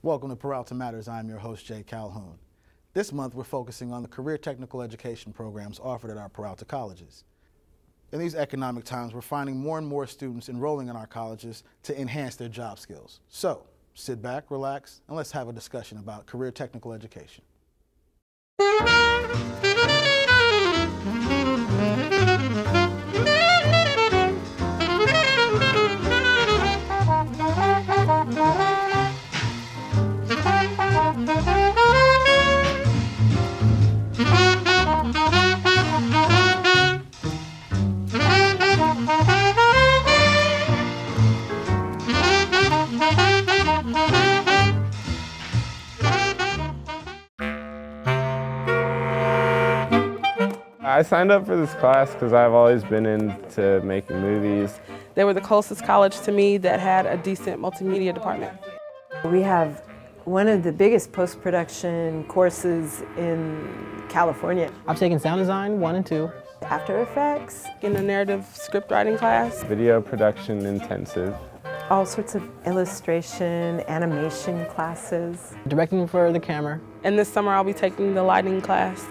Welcome to Peralta Matters. I'm your host, Jay Calhoun. This month, we're focusing on the career technical education programs offered at our Peralta Colleges. In these economic times, we're finding more and more students enrolling in our colleges to enhance their job skills. So, sit back, relax, and let's have a discussion about career technical education. I signed up for this class because I've always been into making movies. They were the closest college to me that had a decent multimedia department. We have one of the biggest post-production courses in California. I've taken sound design 1 and 2. After Effects. In a narrative script writing class. Video production intensive. All sorts of illustration, animation classes. Directing for the camera. And this summer I'll be taking the lighting class.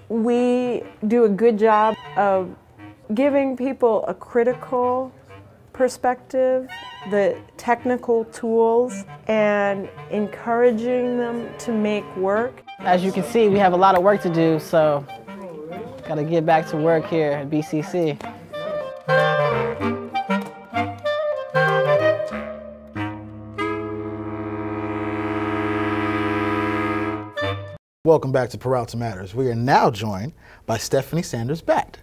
We do a good job of giving people a critical perspective, the technical tools, and encouraging them to make work. As you can see, we have a lot of work to do, so gotta get back to work here at BCC. Welcome back to Peralta Matters. We are now joined by Stephanie Sanders-Badt,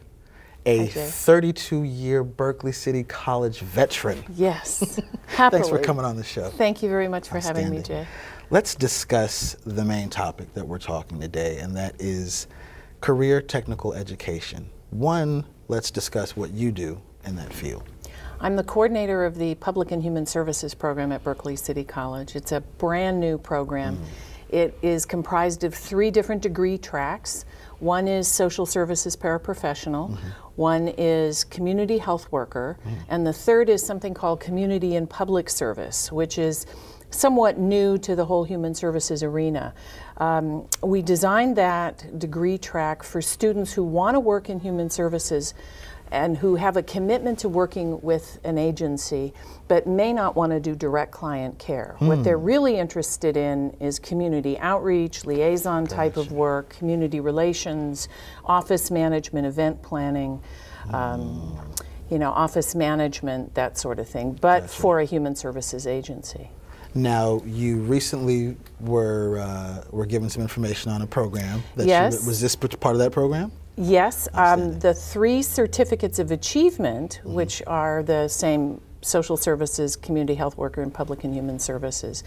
a 32-year Berkeley City College veteran. Yes, happily. Thanks for coming on the show. Thank you very much for having me, Jay. Let's discuss the main topic that we're talking today, and that is career technical education. One, let's discuss what you do in that field. I'm the coordinator of the Public and Human Services program at Berkeley City College. It's a brand new program. It is comprised of 3 different degree tracks. One is social services paraprofessional, one is community health worker, and the third is something called community and public service, which is somewhat new to the whole human services arena. We designed that degree track for students who want to work in human services and who have a commitment to working with an agency, but may not want to do direct client care. What they're really interested in is community outreach, liaison type of work, community relations, office management, event planning, you know, office management, that sort of thing, but for a human services agency. Now, you recently were given some information on a program. That was this part of that program? Yes, the 3 certificates of achievement, which are the same social services, community health worker, and public and human services.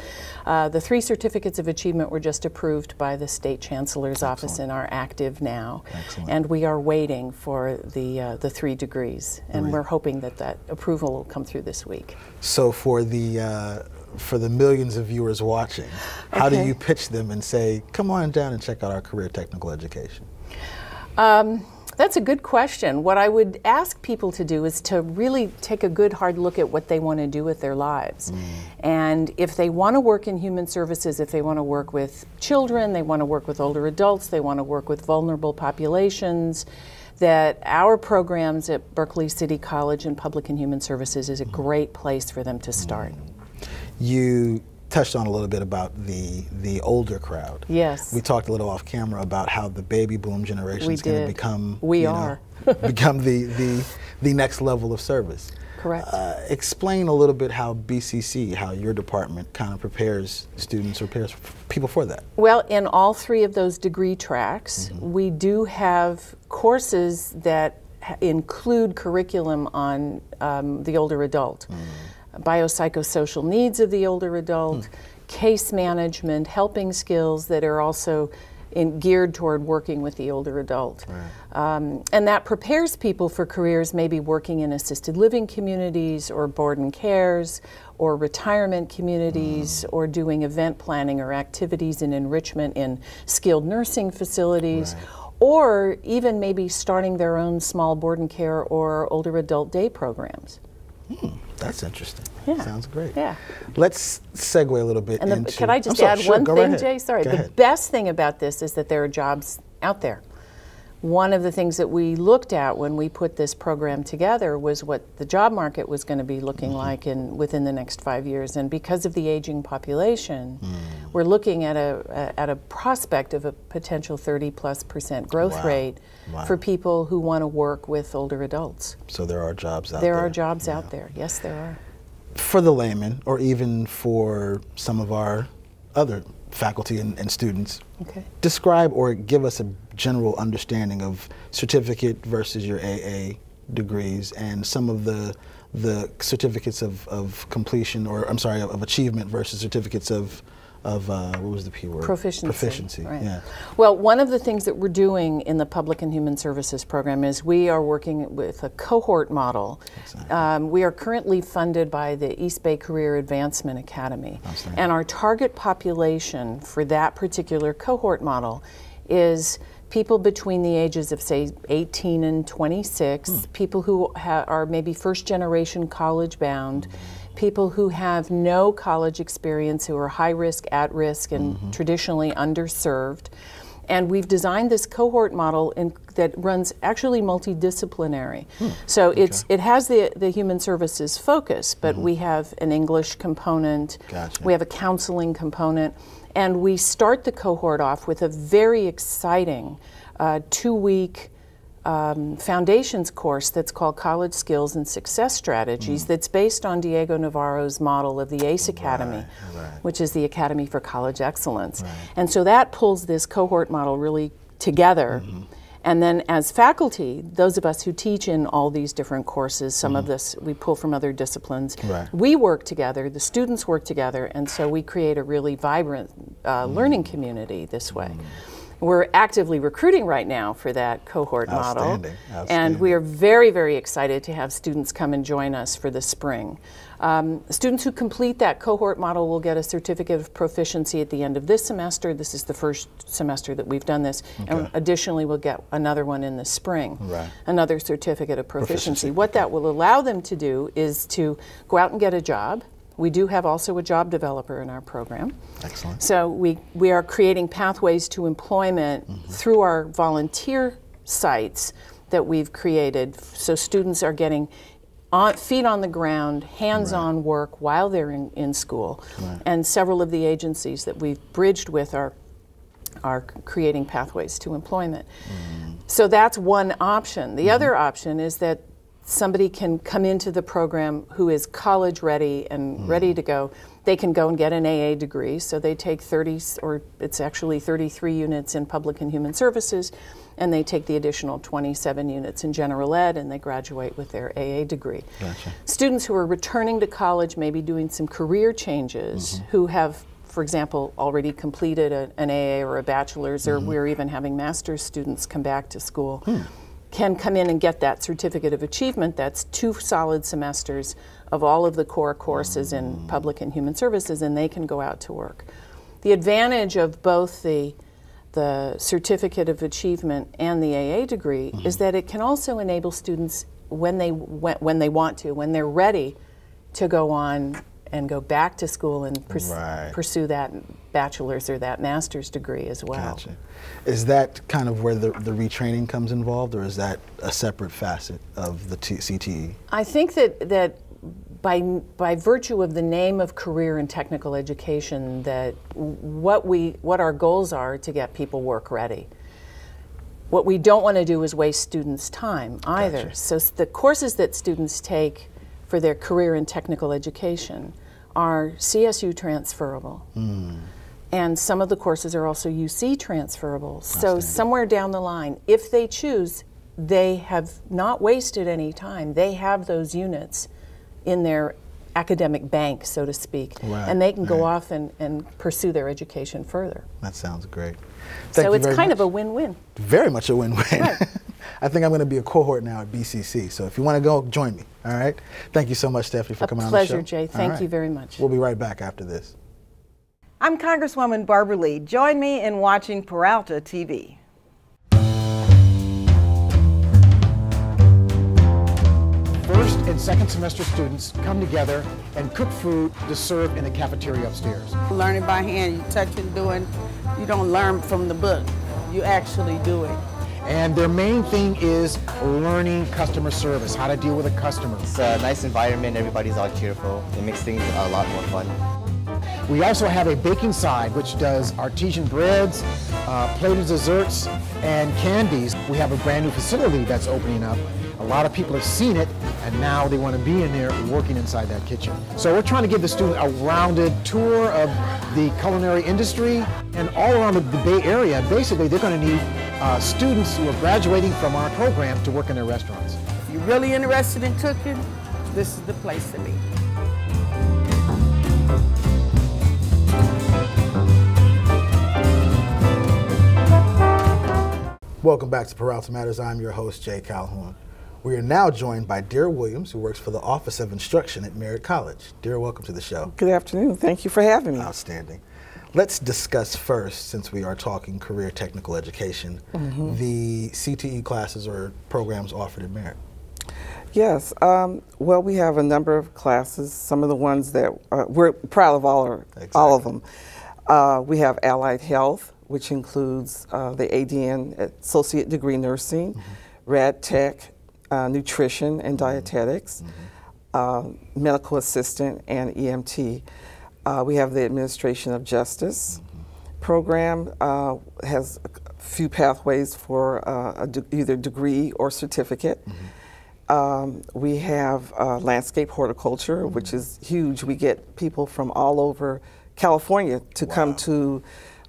The 3 certificates of achievement were just approved by the state chancellor's office and are active now. And we are waiting for the 3 degrees, and we're hoping that that approval will come through this week. So for the millions of viewers watching, how do you pitch them and say, come on down and check out our career technical education? That's a good question. What I would ask people to do is to really take a good hard look at what they want to do with their lives. And if they want to work in human services, if they want to work with children, they want to work with older adults, they want to work with vulnerable populations, that our programs at Berkeley City College and Public and Human Services is a great place for them to start. You touched on a little bit about the older crowd. Yes. We talked a little off camera about how the baby boom generation is going to become become the next level of service. Correct. Explain a little bit how BCC, how your department kind of prepares students or prepares people for that. Well, in all 3 of those degree tracks, we do have courses that include curriculum on the older adult. Biopsychosocial needs of the older adult, case management, helping skills that are also geared toward working with the older adult. And that prepares people for careers maybe working in assisted living communities or board and cares or retirement communities or doing event planning or activities and enrichment in skilled nursing facilities or even maybe starting their own small board and care or older adult day programs. That's interesting. Yeah. Sounds great. Yeah. Let's segue a little bit into... Can I just add one thing, Jay? Sorry. Go the ahead. best thing about this is that there are jobs out there. One of the things that we looked at when we put this program together was what the job market was going to be looking like within the next 5 years. And because of the aging population, we're looking at a prospect of a potential 30+% growth rate for people who want to work with older adults. So there are jobs out there. There are jobs out there. Yes, there are. For the layman, or even for some of our other faculty and students, describe or give us a general understanding of certificate versus your AA degrees and some of the certificates of completion, or I'm sorry, of achievement versus certificates of what was the P word? Proficiency. Proficiency, right. yeah. Well, one of the things that we're doing in the Public and Human Services program is we are working with a cohort model. Exactly. We are currently funded by the East Bay Career Advancement Academy. And our target population for that particular cohort model is people between the ages of, say, 18 and 26, people who are maybe first-generation college-bound, people who have no college experience, who are high risk, at risk, and traditionally underserved. And we've designed this cohort model that runs actually multidisciplinary. So it has the human services focus, but we have an English component, we have a counseling component, and we start the cohort off with a very exciting 2-week foundations course that's called College Skills and Success Strategies that's based on Diego Navarro's model of the ACE Academy, which is the Academy for College Excellence. And so that pulls this cohort model really together. And then as faculty, those of us who teach in all these different courses, some of this we pull from other disciplines, we work together, the students work together, and so we create a really vibrant learning community this way. We're actively recruiting right now for that cohort model. And we are very, very excited to have students come and join us for the spring. Students who complete that cohort model will get a certificate of proficiency at the end of this semester. This is the first semester that we've done this. And additionally, we'll get another one in the spring, another certificate of proficiency. What that will allow them to do is to go out and get a job. We do have also a job developer in our program. Excellent. So we are creating pathways to employment through our volunteer sites that we've created. So students are getting feet on the ground, hands-on work while they're in school. And several of the agencies that we've bridged with are creating pathways to employment. So that's one option. The other option is that somebody can come into the program who is college ready and ready to go. They can go and get an AA degree, so they take 30, or it's actually 33 units in Public and Human Services, and they take the additional 27 units in General Ed, and they graduate with their AA degree. Students who are returning to college, maybe doing some career changes, who have, for example, already completed an AA or a bachelor's, or we're even having master's students come back to school, can come in and get that certificate of achievement. That's 2 solid semesters of all of the core courses in Public and Human Services, and they can go out to work. The advantage of both the certificate of achievement and the AA degree is that it can also enable students when they want to, when they're ready to go on and go back to school and pursue that bachelor's or that master's degree as well. Is that kind of where the retraining comes involved, or is that a separate facet of the CTE? I think that by virtue of the name of career and technical education, that what our goals are to get people work ready. What we don't want to do is waste students' time either. So the courses that students take for their career and technical education are CSU transferable. And some of the courses are also UC transferable. So somewhere down the line, if they choose, they have not wasted any time. They have those units in their academic bank, so to speak, and they can go off and pursue their education further. That sounds great. So it's kind of a win-win. Very much a win-win. I think I'm going to be a cohort now at BCC, so if you want to go, join me, all right? Thank you so much, Stephanie, for coming on the show. A pleasure, Jay. Thank you very much. We'll be right back after this. I'm Congresswoman Barbara Lee. Join me in watching Peralta TV. first and second semester students come together and cook food to serve in the cafeteria upstairs. Learning by hand, you touch and doing, you don't learn from the book, you actually do it. And their main thing is learning customer service, how to deal with a customer. It's a nice environment, everybody's all cheerful. It makes things a lot more fun. We also have a baking side which does artisan breads, plated desserts, and candies. We have a brand new facility that's opening up. A lot of people have seen it, and now they want to be in there working inside that kitchen. So we're trying to give the student a rounded tour of the culinary industry, and all around the Bay Area, basically they're going to need students who are graduating from our program to work in their restaurants. If you're really interested in cooking, this is the place to be. Welcome back to Peralta Matters. I'm your host, Jay Calhoun. We are now joined by Dera Williams, who works for the Office of Instruction at Merritt College. Dera, welcome to the show. Good afternoon. Thank you for having me. Outstanding. Let's discuss first, since we are talking career technical education, the CTE classes or programs offered at Merritt. Yes. Well, we have a number of classes. Some of the ones that we're proud of all of them. We have Allied Health, which includes the ADN, Associate Degree Nursing, Rad Tech, Nutrition and Dietetics, Medical Assistant, and EMT. We have the Administration of Justice program, has a few pathways for either degree or certificate. We have landscape horticulture, which is huge. We get people from all over California to come to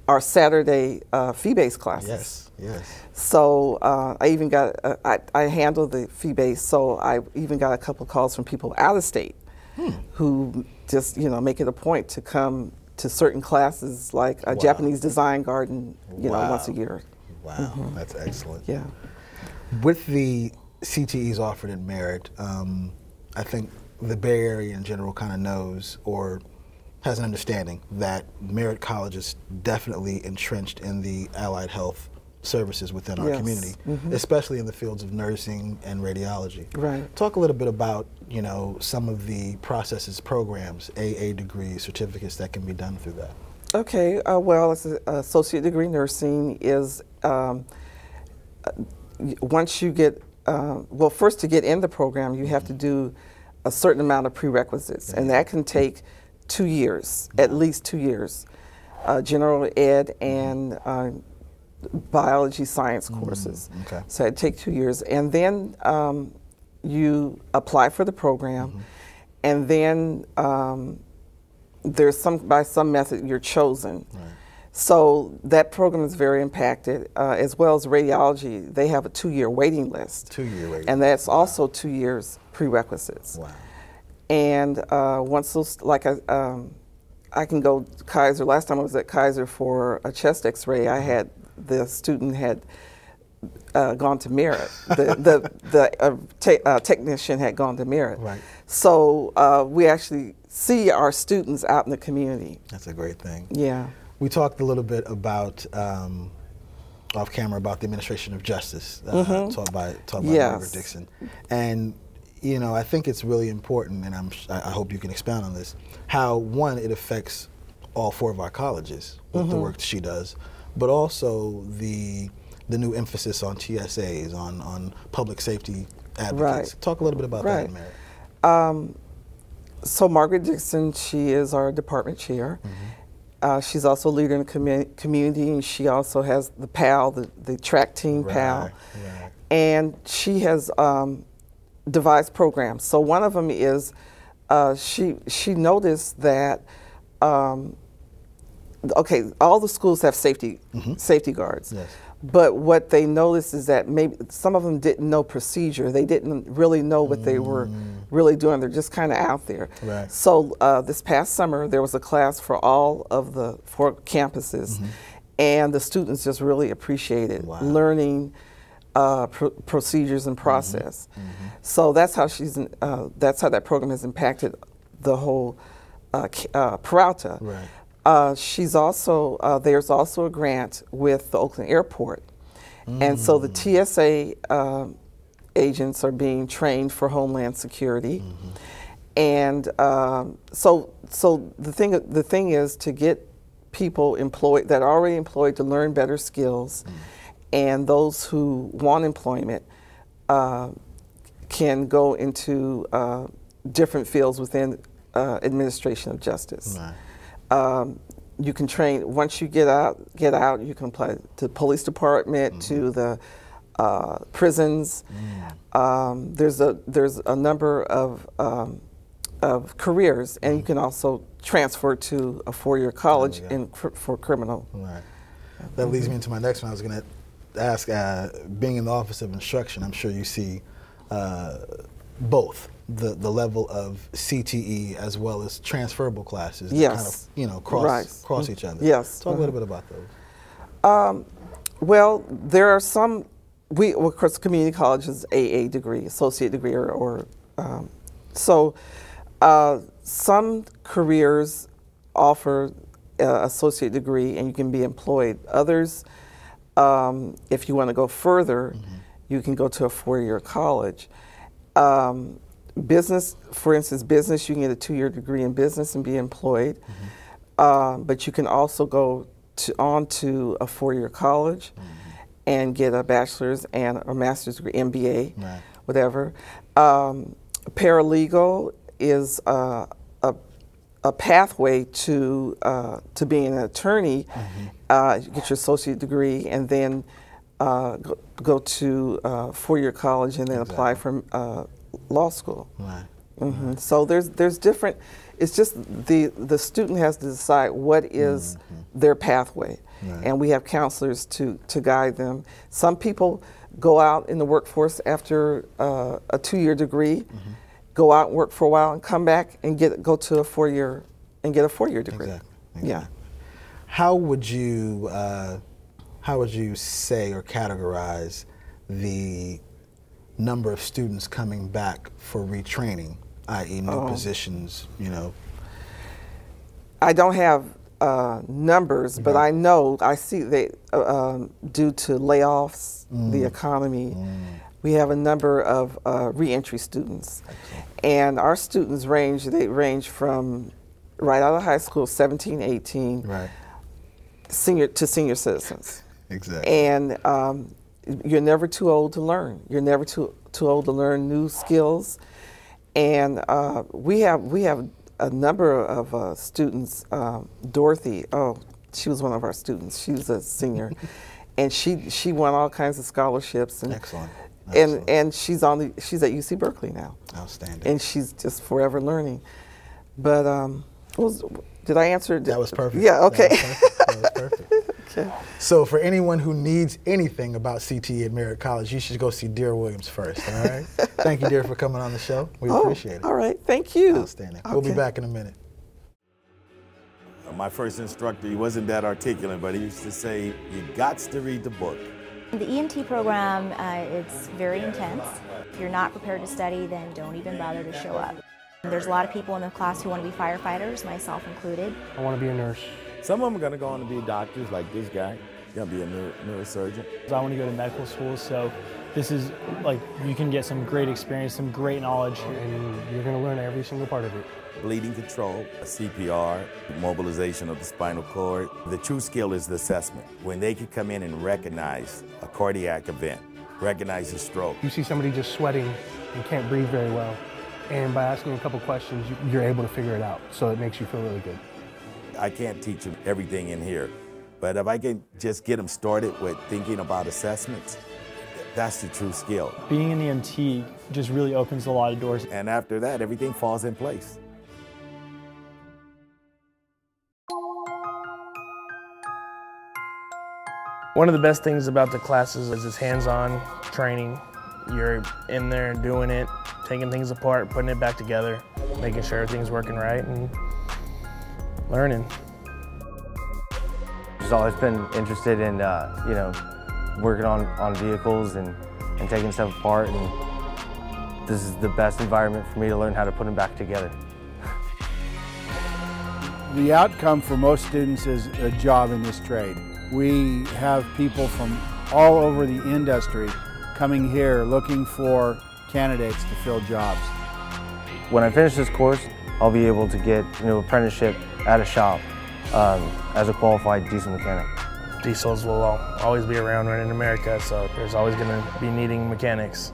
our Saturday fee-based classes. Yes, yes. So I even got, I handle the fee-based, so I even got a couple of calls from people out of state who just, make it a point to come to certain classes like a Japanese design garden, once a year. Wow, that's excellent. Yeah. With the CTEs offered at Merritt, I think the Bay Area in general kind of knows or has an understanding that Merritt College is definitely entrenched in the allied health services within our community, especially in the fields of nursing and radiology. Right. Talk a little bit about, some of the processes, programs, AA degrees, certificates that can be done through that. Okay, well, associate degree nursing is, once you get, well, first to get in the program, you have to do a certain amount of prerequisites, and that can take 2 years, at least 2 years. General ed and biology science courses. Okay. So it'd take 2 years. And then you apply for the program, and then there's by some method you're chosen. Right. So that program is very impacted, as well as radiology. They have a 2-year waiting list. 2-year waiting. And that's also 2 years prerequisites. Wow. And once those, like I can go Kaiser. Last time I was at Kaiser for a chest X-ray, the student had gone to Merritt. The technician had gone to Merritt. Right. So we actually see our students out in the community. That's a great thing. Yeah. We talked a little bit about off camera about the administration of justice, taught by Margaret Dixon, and I think it's really important, and I hope you can expound on this, how, one, it affects all 4 of our colleges with the work she does, but also the new emphasis on TSAs, on public safety advocates. Right. Talk a little bit about that, Merritt. So Margaret Dixon, she is our department chair. She's also a leader in the community, and she also has the PAL, the track team PAL. Right. And she has devised programs. So one of them is she noticed that all the schools have safety guards. Yes. But what they noticed is that maybe some of them didn't know procedure. They didn't really know what they were really doing. They're just kind of out there. Right. So this past summer, there was a class for all of the 4 campuses, and the students just really appreciated learning procedures and process. So that's how that's how that program has impacted the whole Peralta. Right. She's also there's also a grant with the Oakland Airport, and so the TSA agents are being trained for Homeland Security. And so the thing is to get people employed that are already employed to learn better skills, and those who want employment can go into different fields within administration of justice. You can train once you get out. You can apply to the police department, to the prisons. There's a number of careers, and you can also transfer to a 4-year college for criminal. Right. That leads me into my next one. I was going to ask, being in the Office of Instruction, I'm sure you see both the level of CTE as well as transferable classes that kind of cross each other. Yes. Talk a little bit about those. Well, there are some. Of course, community college is AA degree, associate degree, some careers offer associate degree and you can be employed. Others, if you want to go further, you can go to a 4-year college. Business, for instance, business, you can get a 2-year degree in business and be employed. But you can also go on to a 4-year college and get a bachelor's and a master's degree, MBA, whatever. Paralegal is a pathway to being an attorney. You get your associate degree and then go to 4-year college and then apply for law school. So there's different. It's just the student has to decide what is their pathway, and we have counselors to guide them. Some people go out in the workforce after a 2-year degree, go out and work for a while, and come back and go to a 4-year and get a 4-year degree. Exactly. Yeah. How would you say or categorize the number of students coming back for retraining, i.e. new positions, you know? I don't have numbers, but I know, I see that due to layoffs, the economy, we have a number of reentry students. And our students range from right out of high school, 17, 18, senior citizens. Exactly. And you're never too old to learn. You're never too old to learn new skills. And we have a number of students. Dorothy, she was one of our students. She was a senior, and she won all kinds of scholarships. And, Excellent. And she's at UC Berkeley now. Outstanding. And she's just forever learning. But did I answer? That was perfect. Yeah. Okay. That was perfect. Okay. So for anyone who needs anything about CTE at Merritt College, you should go see Dera Williams first, all right? Thank you, Dera, for coming on the show. We appreciate it. All right, thank you. Outstanding. Okay. We'll be back in a minute. My first instructor, he wasn't that articulate, but he used to say, you got to read the book. The EMT program, it's very intense. If you're not prepared to study, then don't even bother to show up. There's a lot of people in the class who want to be firefighters, myself included. I want to be a nurse. Some of them are going to go on to be doctors, like this guy. He's going to be a neurosurgeon. I want to go to medical school, so this is like you can get some great experience, some great knowledge, and you're going to learn every single part of it. Bleeding control, CPR, mobilization of the spinal cord. The true skill is the assessment. When they can come in and recognize a cardiac event, recognize a stroke. You see somebody just sweating and can't breathe very well, and by asking a couple questions, you're able to figure it out, so it makes you feel really good. I can't teach them everything in here, but if I can just get them started with thinking about assessments, that's the true skill. Being an EMT just really opens a lot of doors. And after that, everything falls in place. One of the best things about the classes is it's hands-on training. You're in there and doing it, taking things apart, putting it back together, making sure everything's working right, and learning. I've always been interested in, you know, working on vehicles and taking stuff apart, and this is the best environment for me to learn how to put them back together. The outcome for most students is a job in this trade. We have people from all over the industry coming here looking for candidates to fill jobs. When I finish this course, I'll be able to get an apprenticeship at a shop as a qualified diesel mechanic. Diesels will always be around right in America, so there's always going to be needing mechanics.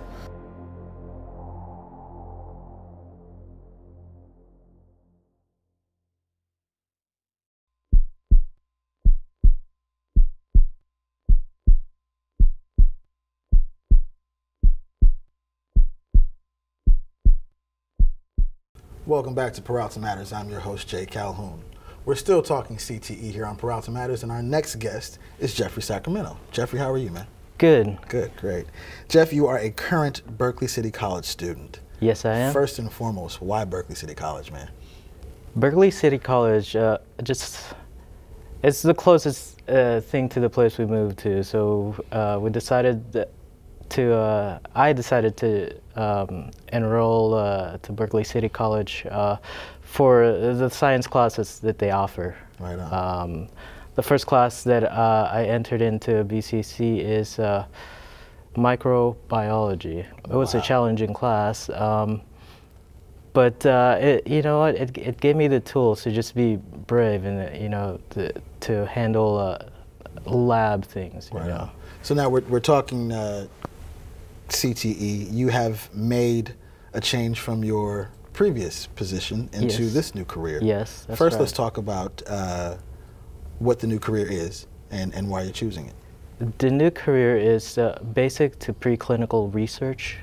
Welcome back to Peralta Matters. I'm your host, Jay Calhoun. We're still talking CTE here on Peralta Matters, and our next guest is Jeffrey Sacramento. Jeffrey, how are you, man? Good. Good, great. Jeff, you are a current Berkeley City College student. Yes, I am. First and foremost, why Berkeley City College, man? Berkeley City College, it's the closest thing to the place we moved to. So I decided to enroll to Berkeley City College for the science classes that they offer. Right on. The first class that I entered into BCC is microbiology. It was a challenging class, but you know what? It gave me the tools to just be brave and to handle lab things. You know? So now we're talking CTE. You have made a change from your previous position into this new career. Yes, that's First, right. let's talk about what the new career is and why you're choosing it. The new career is basic to preclinical research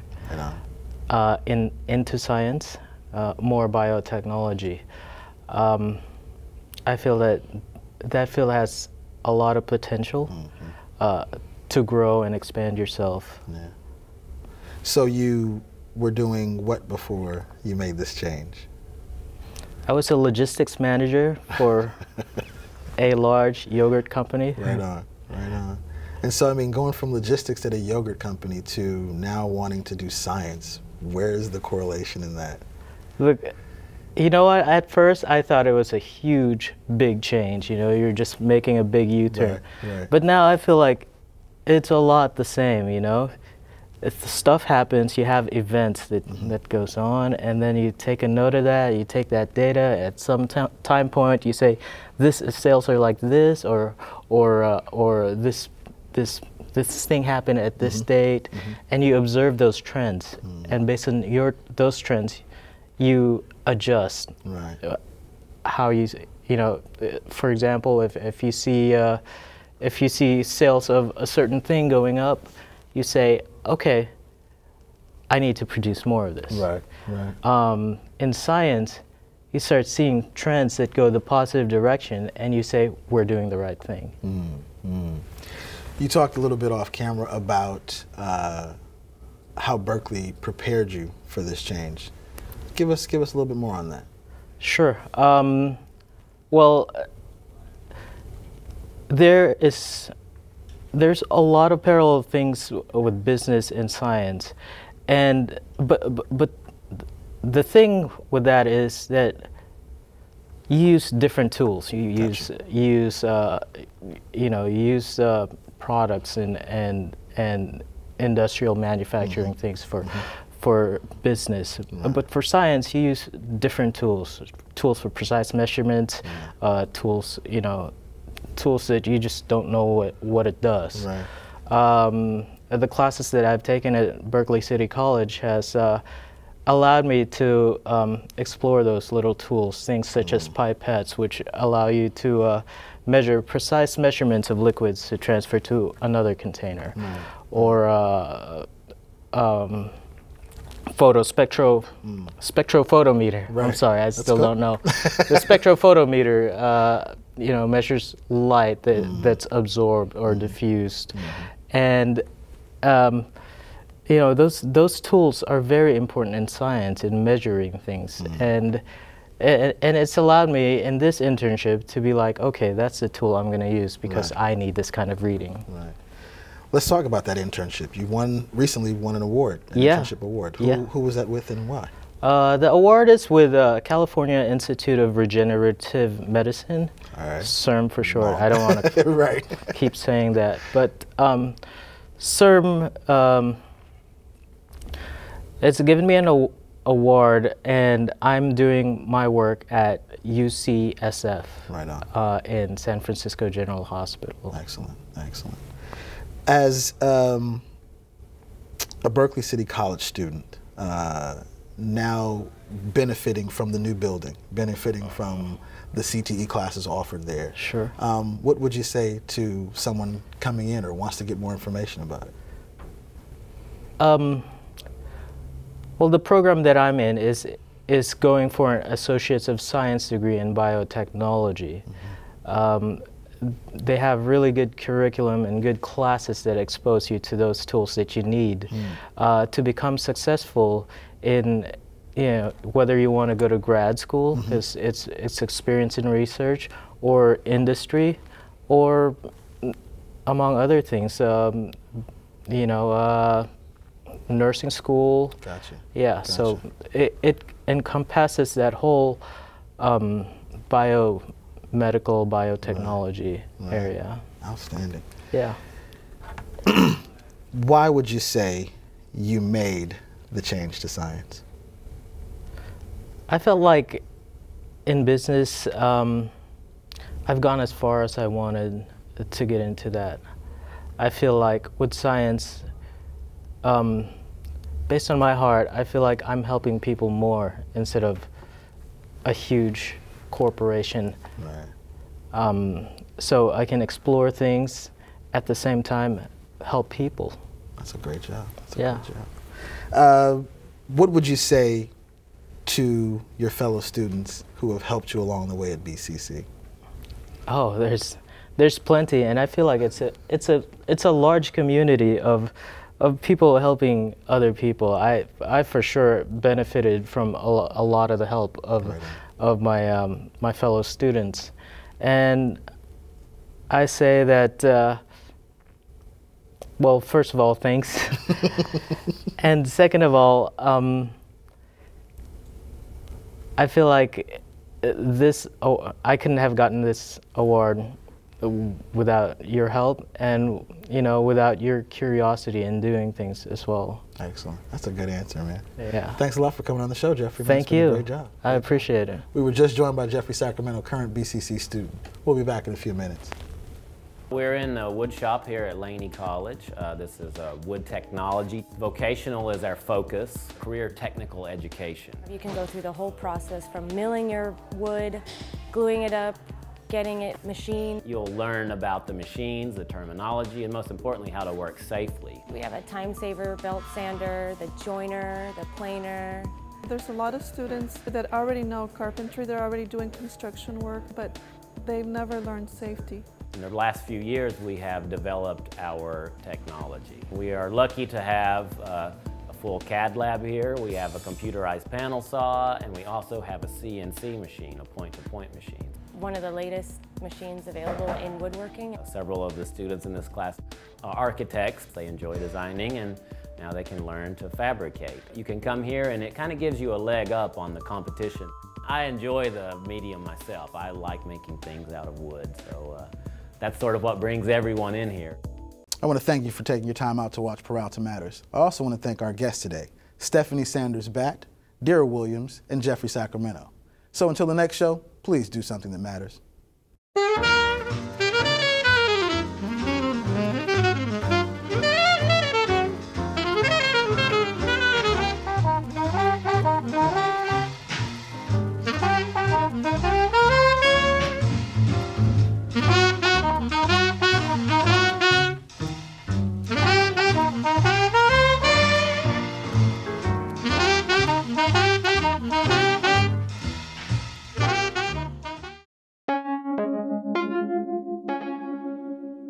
into science, more biotechnology. I feel that field has a lot of potential to grow and expand yourself. Yeah. So you were doing what before you made this change? I was a logistics manager for a large yogurt company. Right on, right on. And so, I mean, going from logistics at a yogurt company to now wanting to do science, where is the correlation in that? Look, you know what? At first, I thought it was a huge, big change. You know, you're just making a big U-turn. Right. But now I feel like it's a lot the same, you know? If the stuff happens, you have events that goes on, and then you take a note of that, you take that data, at some time point you say, this sales are like this, or this thing happened at this date, and you observe those trends, and based on those trends, you adjust how you know, for example, if you see sales of a certain thing going up, you say, okay, I need to produce more of this. Right. In science, you start seeing trends that go the positive direction, and you say, we're doing the right thing. You talked a little bit off camera about how Berkeley prepared you for this change. Give us a little bit more on that. Sure. Well, there's a lot of parallel things with business and science, but the thing with that is that you use different tools. You use products and industrial manufacturing things for business. But for science, you use different tools for precise measurements, tools that you just don't know what it does. The classes that I've taken at Berkeley City College has allowed me to explore those little tools, things such as pipettes, which allow you to measure precise measurements of liquids to transfer to another container, or spectrophotometer. I'm sorry, I still don't know. The spectrophotometer, measures light that's absorbed or diffused, and those tools are very important in science in measuring things, and it's allowed me in this internship to be like, okay, that's the tool I'm going to use because I need this kind of reading. Let's talk about that internship. You recently won an award, an internship award. Who was that with and why? The award is with California Institute of Regenerative Medicine, CIRM for short. I don't want to keep saying that, but CIRM It's given me an award, and I'm doing my work at UCSF. Right on. In San Francisco General Hospital. Excellent, excellent. As a Berkeley City College student, now benefiting from the new building, benefiting from the CTE classes offered there. Sure. What would you say to someone coming in or wants to get more information about it? Well, the program that I'm in is going for an Associates of Science degree in Biotechnology. They have really good curriculum and good classes that expose you to those tools that you need to become successful in, whether you want to go to grad school, because it's experience in research, or industry, or among other things, nursing school. Gotcha. Yeah, gotcha. So it encompasses that whole biomedical, biotechnology area. Outstanding. Yeah. Why would you say you made the change to science? I felt like in business, I've gone as far as I wanted to get into that. I feel like with science, based on my heart, I feel like I'm helping people more instead of a huge corporation. Right. So I can explore things at the same time help people. That's a great job. That's a Yeah. great job. What would you say to your fellow students who have helped you along the way at BCC? Oh, there's plenty, and I feel like it's a large community of people helping other people. I for sure benefited from a lot of the help of my fellow students, and I say that. Well, first of all, thanks, and second of all, I feel like I couldn't have gotten this award without your help and, without your curiosity in doing things as well. Excellent. That's a good answer, man. Yeah. Thanks a lot for coming on the show, Jeffrey. Thank you. It's been a great job. I appreciate it. We were just joined by Jeffrey Sacramento, current BCC student. We'll be back in a few minutes. We're in the wood shop here at Laney College. This is wood technology. Vocational is our focus, career technical education. You can go through the whole process from milling your wood, gluing it up, getting it machined. You'll learn about the machines, the terminology, and most importantly, how to work safely. We have a time saver belt sander, the joiner, the planer. There's a lot of students that already know carpentry, they're already doing construction work, but they've never learned safety. In the last few years, we have developed our technology. We are lucky to have a full CAD lab here. We have a computerized panel saw, and we also have a CNC machine, a point-to-point machine. One of the latest machines available in woodworking. Several of the students in this class are architects. They enjoy designing, and now they can learn to fabricate. You can come here, and it kind of gives you a leg up on the competition. I enjoy the medium myself. I like making things out of wood, so that's sort of what brings everyone in here. I want to thank you for taking your time out to watch Peralta Matters. I also want to thank our guests today, Stephanie Sanders-Badt, Dera Williams, and Jeffrey Sacramento. So until the next show, please do something that matters.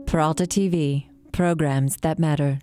Peralta TV, programs that matter.